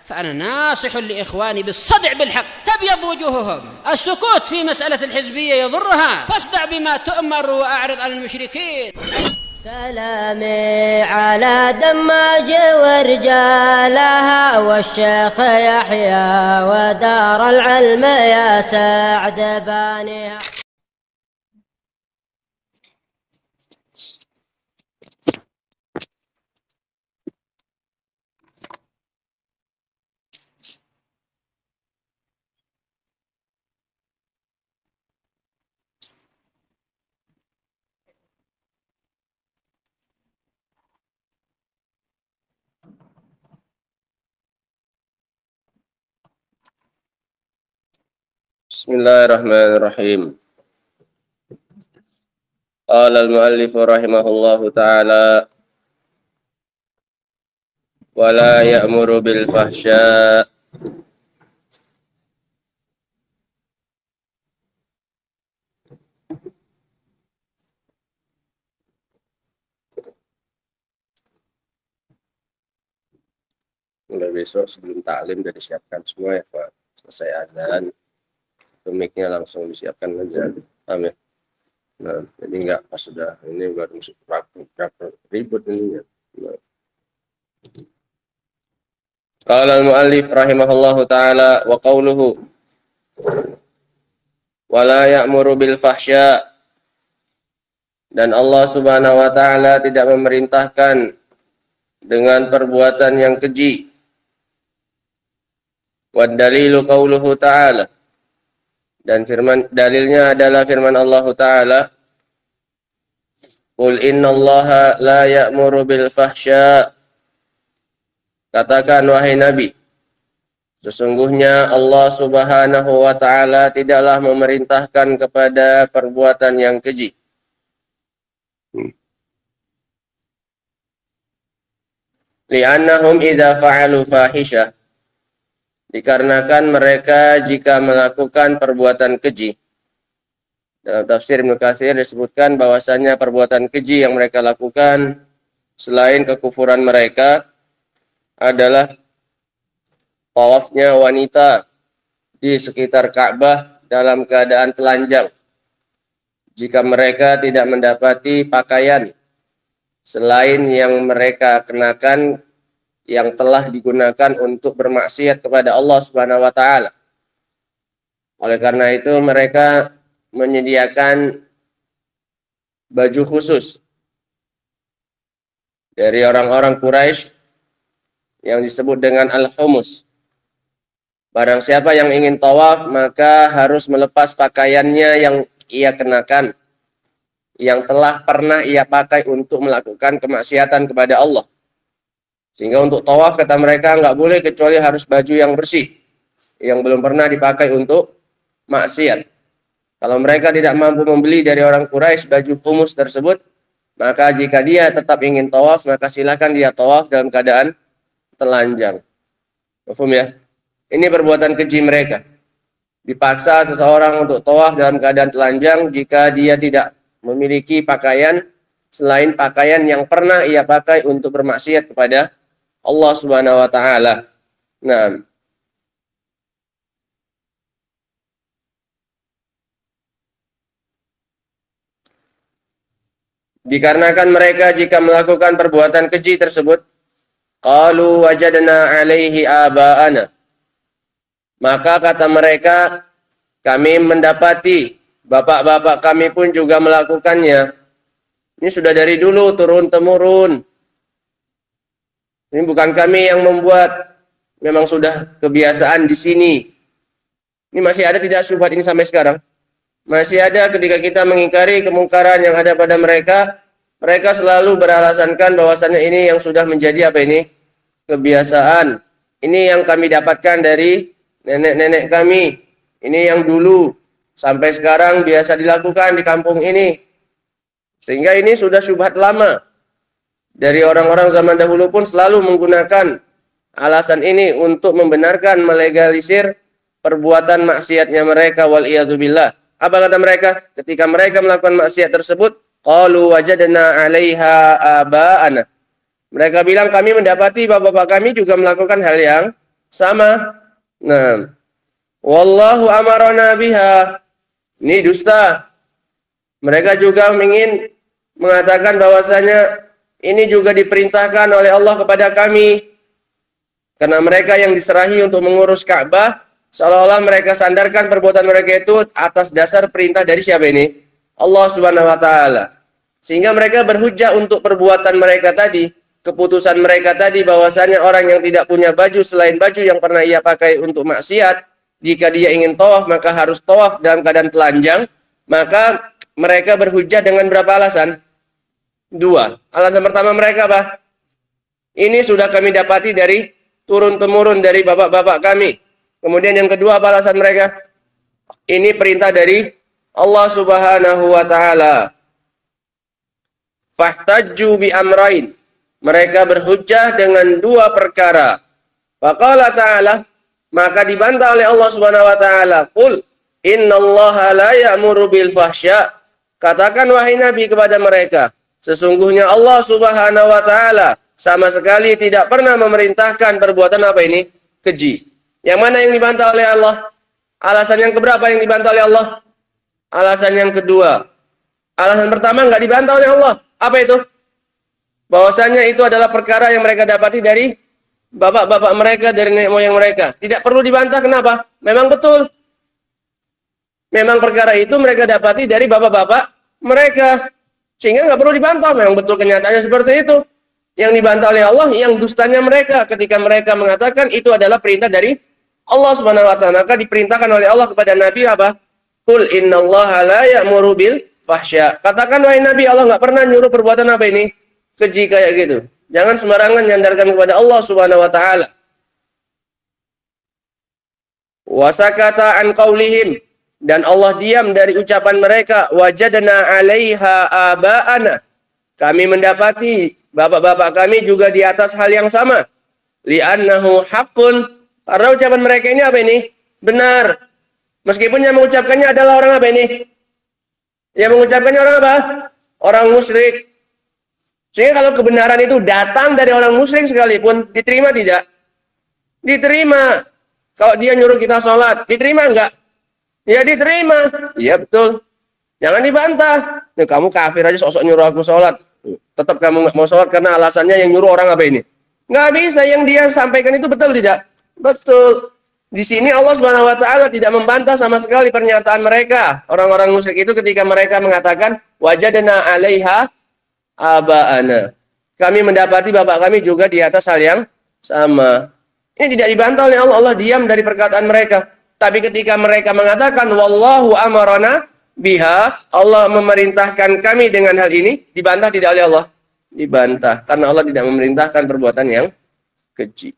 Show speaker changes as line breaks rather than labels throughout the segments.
فأنا ناصح لإخواني بالصدع بالحق، تبيض وجوههم. السكوت في مسألة الحزبية يضرها، فاصدع بما تؤمر وأعرض عن المشركين.
سلامي على دماج ورجالها والشيخ يحيى ودار العلم يا سعد بانيها.
Bismillahirrahmanirrahim. Qala al-muallif rahimahullahu ta'ala wa la ya'muru bil fahsya mulai besok sebelum taklim udah disiapkan semua ya Pak. Selesai azan mic-nya langsung disiapkan aja. Paham ya? Nah, jadi enggak pas sudah ini baru masuk ribut ini ya. Nah. Qala al-muallif rahimahullahu ta'ala wa qawluhu wa la ya'muru bil fahsya, dan Allah Subhanahu wa ta'ala tidak memerintahkan dengan perbuatan yang keji. Wa dalilu qawluhu ta'ala, dan dalilnya adalah firman Allah Ta'ala, Qul innallaha la ya'muru bil fahsya. Katakan wahai Nabi, sesungguhnya Allah Subhanahu wa Ta'ala tidaklah memerintahkan kepada perbuatan yang keji. Li'annahum idza fa'alu fahisyah, dikarenakan mereka jika melakukan perbuatan keji. Dalam tafsir Ibnu Katsir disebutkan bahwasanya perbuatan keji yang mereka lakukan selain kekufuran mereka adalah tawafnya wanita di sekitar Ka'bah dalam keadaan telanjang. Jika mereka tidak mendapati pakaian selain yang mereka kenakan yang telah digunakan untuk bermaksiat kepada Allah Subhanahu wa Ta'ala. Oleh karena itu mereka menyediakan baju khusus dari orang-orang Quraisy yang disebut dengan al-humus. Barang siapa yang ingin tawaf maka harus melepas pakaiannya yang ia kenakan, yang telah pernah ia pakai untuk melakukan kemaksiatan kepada Allah. Sehingga untuk tawaf kata mereka nggak boleh kecuali harus baju yang bersih, yang belum pernah dipakai untuk maksiat. Kalau mereka tidak mampu membeli dari orang Quraisy baju humus tersebut, maka jika dia tetap ingin tawaf, maka silakan dia tawaf dalam keadaan telanjang. Paham ya? Ini perbuatan keji mereka. Dipaksa seseorang untuk tawaf dalam keadaan telanjang jika dia tidak memiliki pakaian selain pakaian yang pernah ia pakai untuk bermaksiat kepada Allah Subhanahu wa Ta'ala. Nah, dikarenakan mereka jika melakukan perbuatan keji tersebut, qalu wajadna alaihi aba'ana, maka kata mereka, kami mendapati bapak-bapak kami pun juga melakukannya. Ini sudah dari dulu turun-temurun. Ini bukan kami yang membuat, memang sudah kebiasaan di sini. Ini masih ada tidak syubhat ini sampai sekarang? Masih ada ketika kita mengingkari kemungkaran yang ada pada mereka, mereka selalu beralasankan bahwasannya ini yang sudah menjadi apa ini? Kebiasaan. Ini yang kami dapatkan dari nenek-nenek kami. Ini yang dulu sampai sekarang biasa dilakukan di kampung ini. Sehingga ini sudah syubhat lama. Dari orang-orang zaman dahulu pun selalu menggunakan alasan ini untuk membenarkan melegalisir perbuatan maksiatnya mereka, wal iyadzubillah. Apa kata mereka? Ketika mereka melakukan maksiat tersebut, qalu wajadna 'alaiha aba'ana. Mereka bilang kami mendapati bapak-bapak kami juga melakukan hal yang sama. Nah, wallahu amarona biha. Ini dusta. Mereka juga ingin mengatakan bahwasanya ini juga diperintahkan oleh Allah kepada kami. Karena mereka yang diserahi untuk mengurus Ka'bah, seolah-olah mereka sandarkan perbuatan mereka itu atas dasar perintah dari siapa ini? Allah Subhanahu wa taala. Sehingga mereka berhujjah untuk perbuatan mereka tadi, keputusan mereka tadi bahwasanya orang yang tidak punya baju selain baju yang pernah ia pakai untuk maksiat, jika dia ingin tawaf maka harus tawaf dalam keadaan telanjang. Maka mereka berhujjah dengan berapa alasan? 2. Alasan pertama mereka apa? Ini sudah kami dapati dari turun-temurun dari bapak-bapak kami. Kemudian yang kedua apa alasan mereka? Ini perintah dari Allah Subhanahu wa taala. Fahtajju bi amrain. Mereka berhujjah dengan 2 perkara. Faqala ta'ala, maka dibantah oleh Allah Subhanahu wa taala, "Qul innallaha la ya'muru bil fahsya." Katakan wahai Nabi kepada mereka, sesungguhnya Allah Subhanahu wa taala sama sekali tidak pernah memerintahkan perbuatan apa ini? Keji. Yang mana yang dibantah oleh Allah? Alasan yang keberapa yang dibantah oleh Allah? Alasan yang kedua. Alasan pertama enggak dibantah oleh Allah. Apa itu? Bahwasanya itu adalah perkara yang mereka dapati dari bapak-bapak mereka, dari nenek moyang mereka. Tidak perlu dibantah, kenapa? Memang betul. Memang perkara itu mereka dapati dari bapak-bapak mereka. Sehingga nggak perlu dibantah. Memang betul kenyataannya seperti itu. Yang dibantah oleh Allah, yang dustanya mereka. Ketika mereka mengatakan itu adalah perintah dari Allah Subhanahu wa taala. Maka diperintahkan oleh Allah kepada Nabi apa? Qul innallaha la ya'muru bil fahsya. Katakan wahai Nabi, Allah nggak pernah nyuruh perbuatan apa ini? Keji kayak gitu. Jangan sembarangan nyandarkan kepada Allah Subhanahu wa taala. Wasakata an qaulihim, dan Allah diam dari ucapan mereka. Wajadna 'alaiha aba'ana. Kami mendapati bapak-bapak kami juga di atas hal yang sama. Li'annahu haqqun. Karena ucapan mereka ini apa ini? Benar. Meskipun yang mengucapkannya adalah orang apa ini? Yang mengucapkannya orang apa? Orang musyrik. Sehingga kalau kebenaran itu datang dari orang musyrik sekalipun, diterima tidak? Diterima. Kalau dia nyuruh kita sholat, diterima enggak? Ya diterima. Iya betul. Jangan dibantah. Nih, kamu kafir aja sosok nyuruh aku sholat. Tetap kamu nggak mau sholat karena alasannya yang nyuruh orang apa ini? Nggak bisa. Yang dia sampaikan itu betul tidak? Betul. Di sini Allah Subhanahu wa taala tidak membantah sama sekali pernyataan mereka. Orang-orang musyrik itu ketika mereka mengatakan wajadna 'alaiha aba'ana. Kami mendapati bapak kami juga di atas hal yang sama. Ini tidak dibantah oleh Allah. Allah diam dari perkataan mereka. Tapi ketika mereka mengatakan wallahu amarana biha, Allah memerintahkan kami dengan hal ini, dibantah tidak oleh Allah? Dibantah, karena Allah tidak memerintahkan perbuatan yang keji.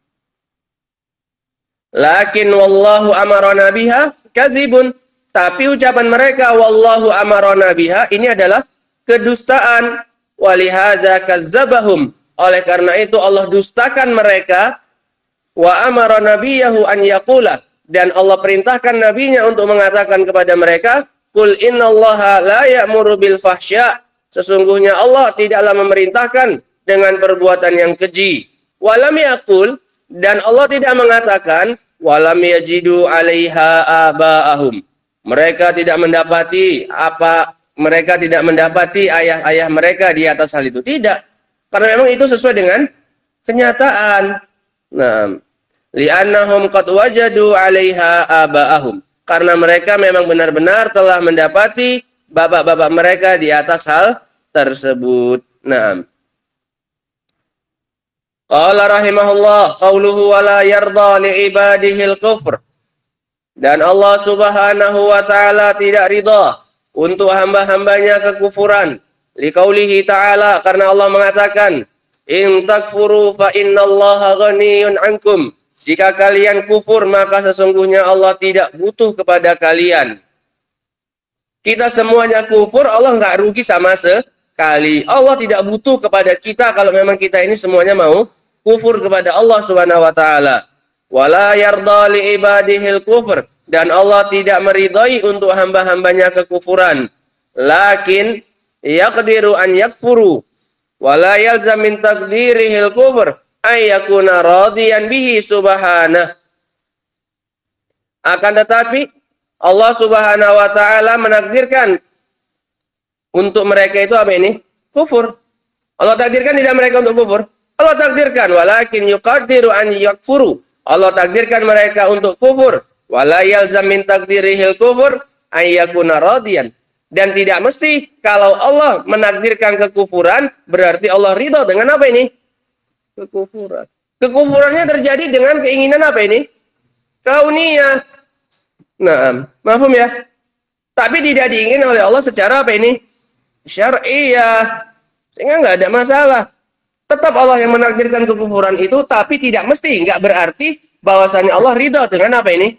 Lakin wallahu amarana biha kadzibun. Tapi ucapan mereka wallahu amarana biha ini adalah kedustaan. Walihadza kadzabahum. Oleh karena itu Allah dustakan mereka. Wa amara nabiyahu an yaqula. Dan Allah perintahkan nabinya untuk mengatakan kepada mereka, qul innallaha la ya'muru bil fahsya. Sesungguhnya Allah tidaklah memerintahkan dengan perbuatan yang keji. Walam yaqul, dan Allah tidak mengatakan walam yajidu 'alaiha aba'ahum. Mereka tidak mendapati ayah-ayah mereka di atas hal itu. Tidak. Karena memang itu sesuai dengan kenyataan. Nah, li'annahum qad wajadu 'alaiha aba'ahum. Karena mereka memang benar-benar telah mendapati bapak-bapak mereka di atas hal tersebut. Nah. Qala rahimahullah qauluhu wa la yarda li ibadihil kufr. Dan Allah Subhanahu wa taala tidak ridha untuk hamba-hambanya kekufuran. Liqaulihi ta'ala, karena Allah mengatakan, in takfuru fa innallaha ghaniyun ankum. Jika kalian kufur, maka sesungguhnya Allah tidak butuh kepada kalian. Kita semuanya kufur, Allah nggak rugi sama sekali. Allah tidak butuh kepada kita kalau memang kita ini semuanya mau kufur kepada Allah Subhanahu wa taala. Wala yarda li ibadihil kufur. Dan Allah tidak meridai untuk hamba-hambanya kekufuran. Lakin yaqdiru an yakfuru. Wala yalzam min taqdirihil kufur ay yakuna radiyan bihi subhanah. Akan tetapi Allah Subhanahu wa taala menakdirkan untuk mereka itu apa ini? Kufur. Allah takdirkan tidak mereka untuk kufur. Allah takdirkan walakin yuqaddiru an yakfuru. Allah takdirkan mereka untuk kufur. Wala yalzam min takdirihil kufur ay yakuna radiyan. Dan tidak mesti kalau Allah menakdirkan kekufuran berarti Allah ridho dengan apa ini? Kekufuran. Kekufurannya terjadi dengan keinginan apa ini? Kauniyah. Nah, mafhum ya? Tapi tidak diingin oleh Allah secara apa ini? Syar'iyah. Sehingga nggak ada masalah. Tetap Allah yang menakdirkan kekufuran itu, tapi tidak mesti, nggak berarti bahwasanya Allah ridho dengan apa ini?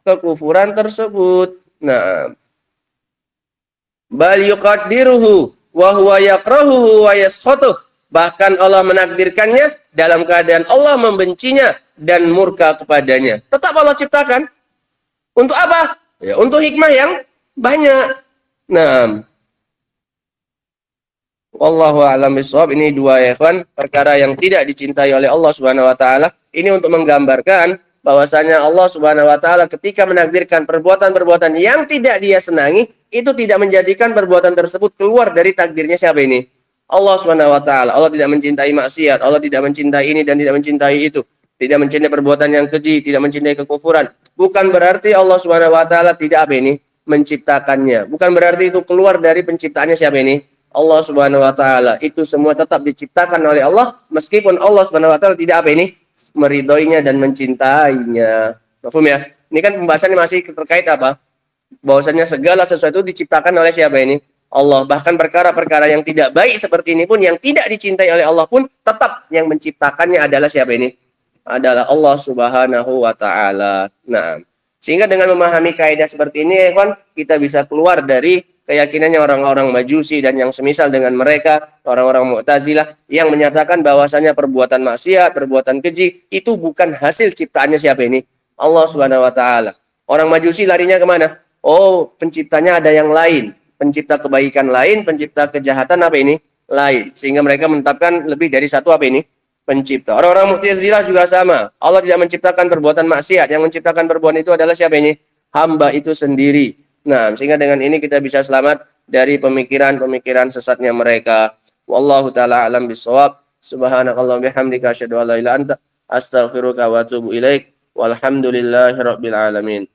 Kekufuran tersebut. Nah, bal yuqaddiruhu wa huwa yakrahuhu wa yaskhutuh. Bahkan Allah menakdirkannya dalam keadaan Allah membencinya dan murka kepadanya. Tetap Allah ciptakan. Untuk apa? Ya, untuk hikmah yang banyak. Nah, wallahu a'lam bishawab. Ini dua ya ikhwan, perkara yang tidak dicintai oleh Allah Subhanahu wa taala. Ini untuk menggambarkan bahwasanya Allah Subhanahu wa taala ketika menakdirkan perbuatan-perbuatan yang tidak Dia senangi, itu tidak menjadikan perbuatan tersebut keluar dari takdirnya siapa ini? Allah Subhanahu wa taala. Allah tidak mencintai maksiat, Allah tidak mencintai ini dan tidak mencintai itu. Tidak mencintai perbuatan yang keji, tidak mencintai kekufuran. Bukan berarti Allah Subhanahu wa taala tidak apa ini? Menciptakannya. Bukan berarti itu keluar dari penciptaannya siapa ini? Allah Subhanahu wa taala. Itu semua tetap diciptakan oleh Allah meskipun Allah Subhanahu wa taala tidak apa ini? Meridhoinya dan mencintainya. Paham ya? Ini kan pembahasannya masih terkait apa? Bahwasanya segala sesuatu diciptakan oleh siapa ini? Allah. Bahkan perkara-perkara yang tidak baik seperti ini pun, yang tidak dicintai oleh Allah pun, tetap yang menciptakannya adalah siapa ini? Adalah Allah Subhanahu wa taala. Nah, sehingga dengan memahami kaidah seperti ini, ikhwan, kita bisa keluar dari keyakinannya orang-orang Majusi dan yang semisal dengan mereka, orang-orang Mu'tazilah yang menyatakan bahwasanya perbuatan maksiat, perbuatan keji itu bukan hasil ciptaannya siapa ini? Allah Subhanahu wa taala. Orang Majusi larinya kemana? Oh, penciptanya ada yang lain. Pencipta kebaikan lain, pencipta kejahatan apa ini? Lain. Sehingga mereka menetapkan lebih dari satu apa ini? Pencipta. Orang-orang Mu'tazilah juga sama. Allah tidak menciptakan perbuatan maksiat. Yang menciptakan perbuatan itu adalah siapa ini? Hamba itu sendiri. Nah, sehingga dengan ini kita bisa selamat dari pemikiran-pemikiran sesatnya mereka. Wallahu taala alam bisawab. Subhanakallah bihamdika asyhadu an la ilaha illa anta astaghfiruka wa atubu ilaik. Walhamdulillahirabbil alamin.